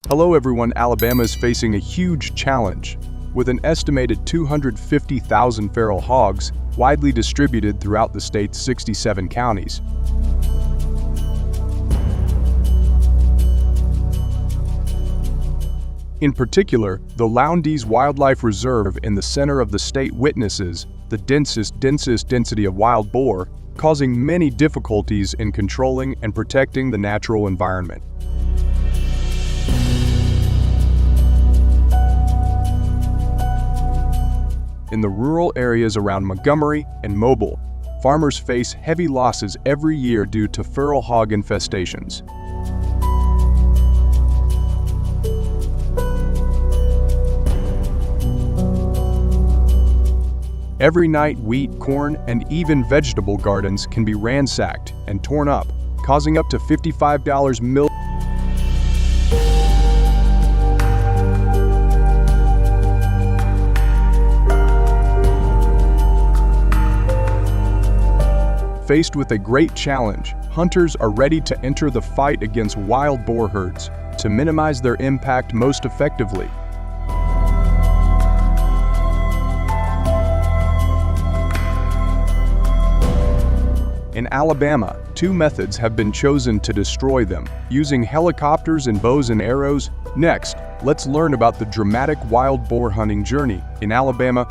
Hello everyone, Alabama is facing a huge challenge. With an estimated 250,000 feral hogs widely distributed throughout the state's 67 counties. In particular, the Lowndes Wildlife Reserve in the center of the state witnesses the densest density of wild boar, causing many difficulties in controlling and protecting the natural environment. In the rural areas around Montgomery and Mobile, farmers face heavy losses every year due to feral hog infestations. Every night, wheat, corn, and even vegetable gardens can be ransacked and torn up, causing up to $55 million. Faced with a great challenge, hunters are ready to enter the fight against wild boar herds to minimize their impact most effectively. In Alabama, two methods have been chosen to destroy them, using helicopters and bows and arrows. Next, let's learn about the dramatic wild boar hunting journey in Alabama.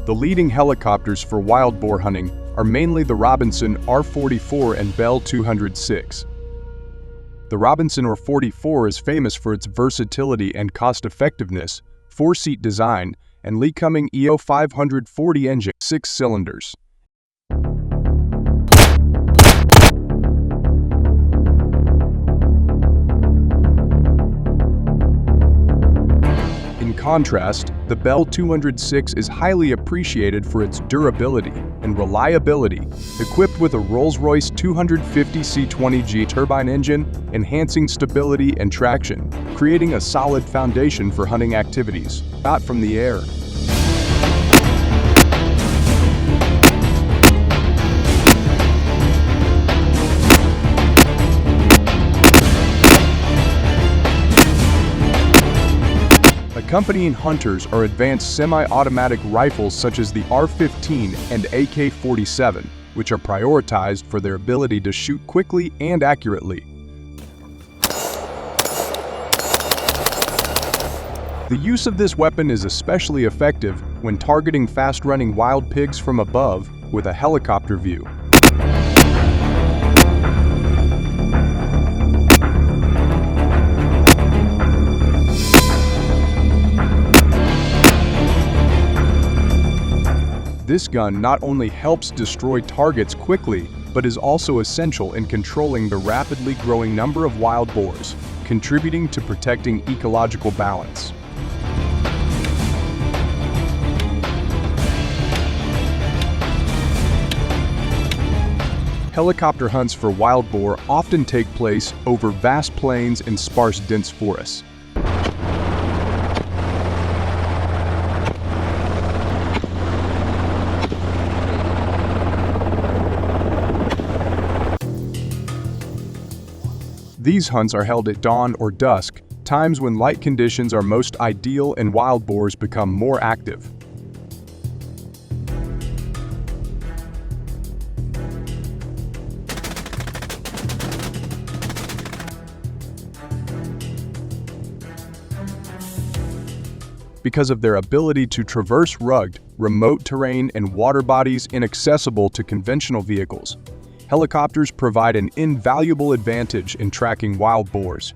The leading helicopters for wild boar hunting are mainly the Robinson R-44 and Bell 206. The Robinson R-44 is famous for its versatility and cost-effectiveness, four-seat design, and Lee-Cumming EO 540 engine, 6 cylinders. In contrast, the Bell 206 is highly appreciated for its durability and reliability, equipped with a Rolls-Royce 250 C20G turbine engine, enhancing stability and traction, creating a solid foundation for hunting activities, not from the air. Accompanying hunters are advanced semi-automatic rifles such as the R-15 and AK-47, which are prioritized for their ability to shoot quickly and accurately. The use of this weapon is especially effective when targeting fast-running wild pigs from above with a helicopter view. This gun not only helps destroy targets quickly, but is also essential in controlling the rapidly growing number of wild boars, contributing to protecting ecological balance. Helicopter hunts for wild boar often take place over vast plains and sparse dense forests. These hunts are held at dawn or dusk, times when light conditions are most ideal and wild boars become more active. Because of their ability to traverse rugged, remote terrain and water bodies inaccessible to conventional vehicles, helicopters provide an invaluable advantage in tracking wild boars.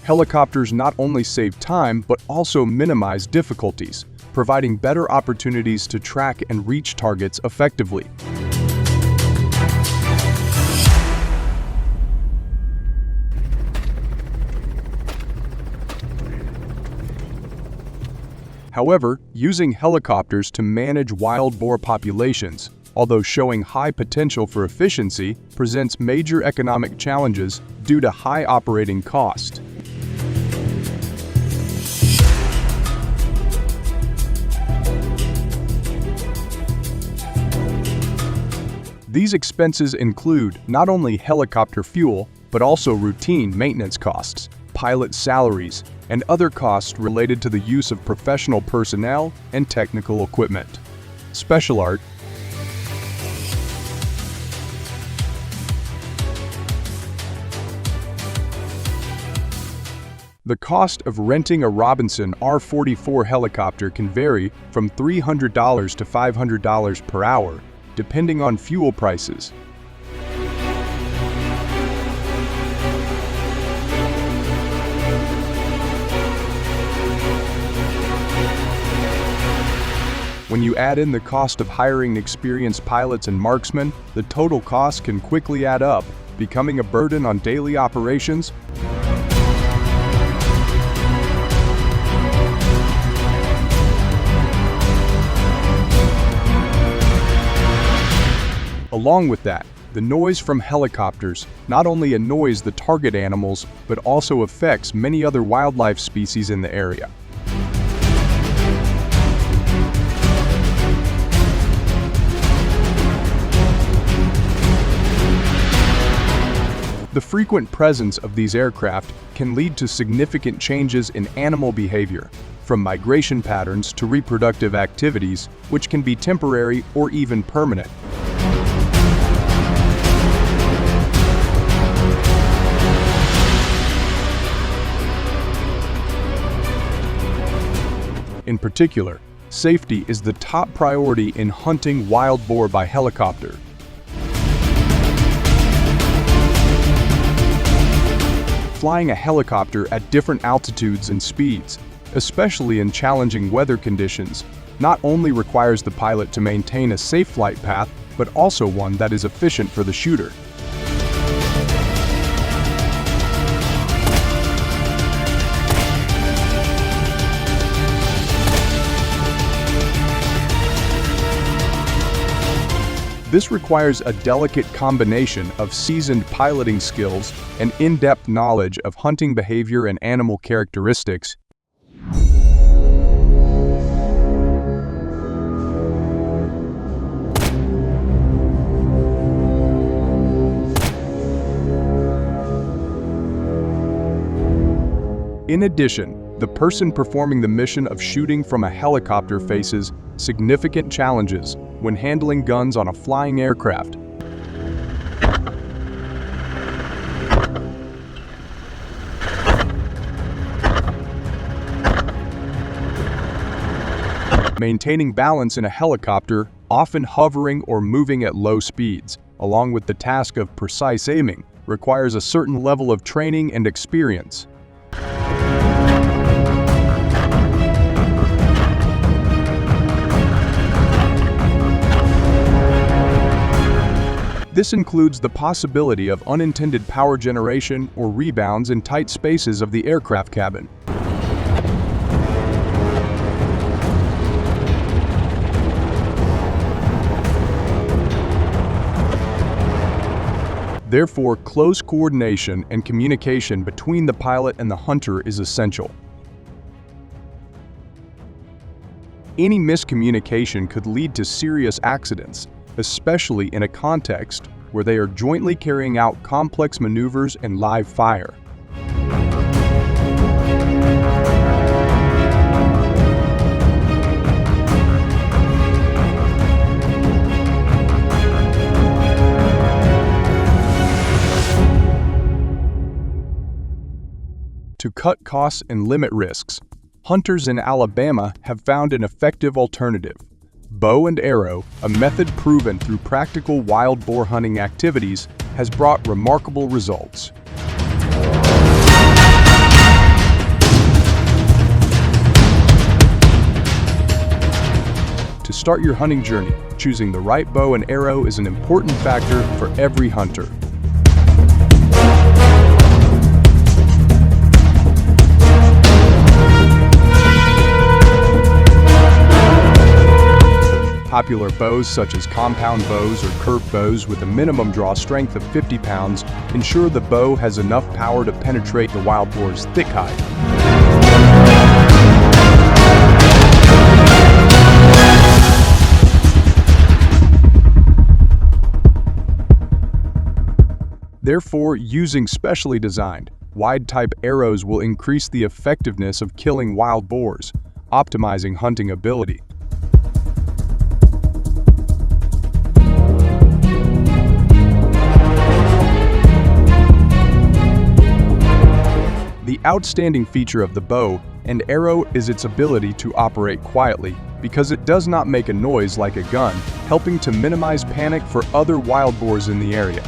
Helicopters not only save time but also minimize difficulties, providing better opportunities to track and reach targets effectively. However, using helicopters to manage wild boar populations although showing high potential for efficiency, presents major economic challenges due to high operating cost. These expenses include not only helicopter fuel, but also routine maintenance costs, pilot salaries, and other costs related to the use of professional personnel and technical equipment. Special art. The cost of renting a Robinson R-44 helicopter can vary from $300 to $500 per hour, depending on fuel prices. When you add in the cost of hiring experienced pilots and marksmen, the total cost can quickly add up, becoming a burden on daily operations. Along with that, the noise from helicopters not only annoys the target animals, but also affects many other wildlife species in the area. The frequent presence of these aircraft can lead to significant changes in animal behavior, from migration patterns to reproductive activities, which can be temporary or even permanent. In particular, safety is the top priority in hunting wild boar by helicopter. Flying a helicopter at different altitudes and speeds, especially in challenging weather conditions, not only requires the pilot to maintain a safe flight path, but also one that is efficient for the shooter. This requires a delicate combination of seasoned piloting skills and in-depth knowledge of hunting behavior and animal characteristics. In addition, the person performing the mission of shooting from a helicopter faces significant challenges when handling guns on a flying aircraft. Maintaining balance in a helicopter, often hovering or moving at low speeds, along with the task of precise aiming, requires a certain level of training and experience. This includes the possibility of unintended power generation or rebounds in tight spaces of the aircraft cabin. Therefore, close coordination and communication between the pilot and the hunter is essential. Any miscommunication could lead to serious accidents, especially in a context where they are jointly carrying out complex maneuvers and live fire. To cut costs and limit risks, hunters in Alabama have found an effective alternative. Bow and arrow, a method proven through practical wild boar hunting activities, has brought remarkable results. To start your hunting journey, choosing the right bow and arrow is an important factor for every hunter. Popular bows such as compound bows or curved bows with a minimum draw strength of 50 pounds ensure the bow has enough power to penetrate the wild boar's thick hide. Therefore, using specially designed, wide-type arrows will increase the effectiveness of killing wild boars, optimizing hunting ability. The outstanding feature of the bow and arrow is its ability to operate quietly because it does not make a noise like a gun, helping to minimize panic for other wild boars in the area.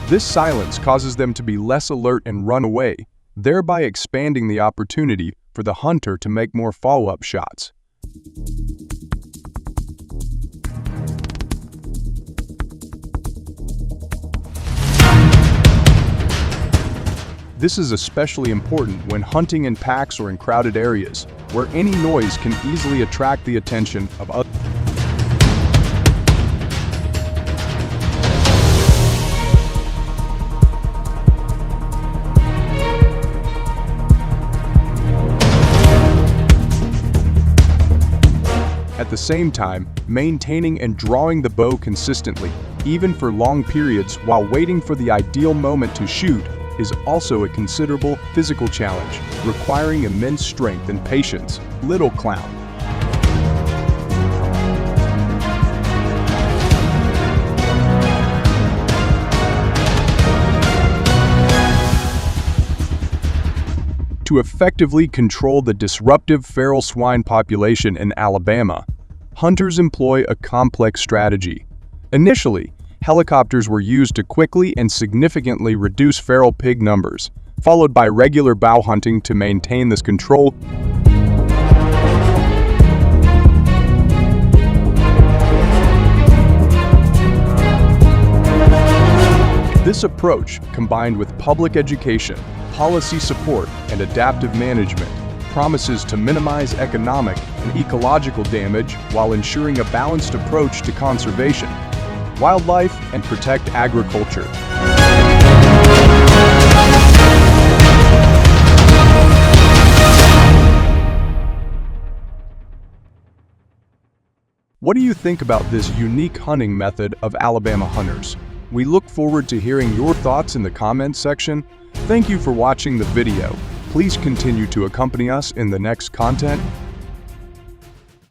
This silence causes them to be less alert and run away, thereby expanding the opportunity for the hunter to make more follow-up shots. This is especially important when hunting in packs or in crowded areas, where any noise can easily attract the attention of others. At the same time, maintaining and drawing the bow consistently, even for long periods while waiting for the ideal moment to shoot, is also a considerable physical challenge, requiring immense strength and patience. Little clown. To effectively control the disruptive feral swine population in Alabama, hunters employ a complex strategy. Initially, helicopters were used to quickly and significantly reduce feral pig numbers, followed by regular bow hunting to maintain this control. This approach, combined with public education, policy support, and adaptive management, promises to minimize economic and ecological damage while ensuring a balanced approach to conservation, wildlife, and protect agriculture. What do you think about this unique hunting method of Alabama hunters? We look forward to hearing your thoughts in the comments section. Thank you for watching the video. Please continue to accompany us in the next content.